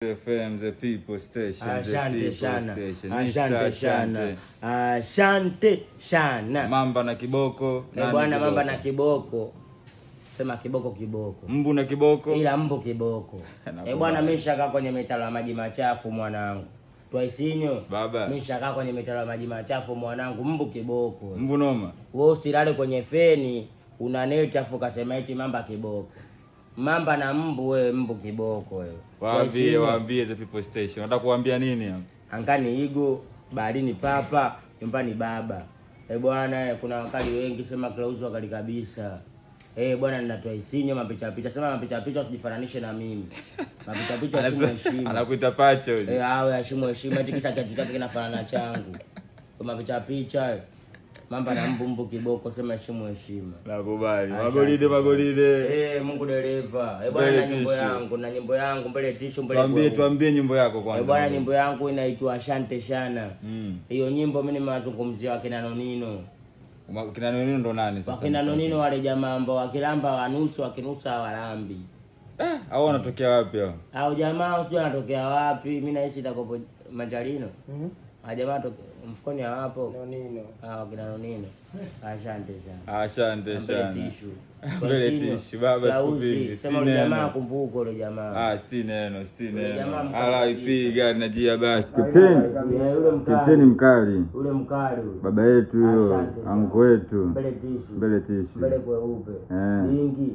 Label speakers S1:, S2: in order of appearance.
S1: FM, the people station,
S2: Asante
S1: the people
S2: sana.
S1: station.
S2: Asante sana. Asante sana.
S1: Mamba na kiboko.
S2: Bwana mamba na kiboko. Sema kiboko kiboko.
S1: Mbu na kiboko.
S2: Ila mbu kiboko. Bwana mimi nishaka kwenye mitalo ya maji machafu mwanangu. Twaisinyo.
S1: Baba.
S2: Mimi nishaka kwenye mitalo ya maji machafu mwanangu, mbu kiboko.
S1: Mbu noma.
S2: Wewe usilale kwenye feni, una neti afu kasema eti mamba kiboko. Mamba na mbu wewe, mbu kiboko wewe.
S1: Waambie the people station. Unataka kuambia nini hapo?
S2: Angani igo, baharini papa, nyumbani baba. Bwana kuna wakali wengi sema Klausi wakali kabisa. Bwana ninatoa isinyo mapicha picha. Sema mapicha picha usijifananishe na mimi. Mapicha picha heshima heshima.
S1: Anakuita pacha yule.
S2: Hao heshima heshima tikisa kiatu chake kinafanana changu. Kwa mapicha picha mamba na mbu kiboko sema heshima.
S1: Nakubali. Magolide.
S2: Mungu dereva. Bwana na nyimbo yangu mbele tisho mbele.
S1: Tuambie nyimbo yako kwanza.
S2: Bwana nyimbo yangu inaitwa Asante Sana. Hiyo nyimbo mimi nimewazungumzia wakina Nonino.
S1: Wakina Nonino ndo nani sasa?
S2: Wakina Nonino wale jamaa ambao wakilamba wanusu wakinusa hawalambi.
S1: Hao wanatokea wapi hao?
S2: Hao jamaa sio wanatokea wapi? Mimi naishi takopo Manjarino. Jamaa mfukoni hawapo.
S3: Nonino.
S2: Wakina Nonino. Asante sana.
S1: Asante sana. Mbele tishu baba sikupingi.
S2: Sema jamaa kumbuko ile jamaa.
S1: Sti neno. RIP gari na jia bashi. Kapteni mkali.
S2: Ule mkali.
S1: Baba yetu huyo, anko wetu.
S2: Mbele tishu.
S1: Mbele kweupe.
S2: Mingi.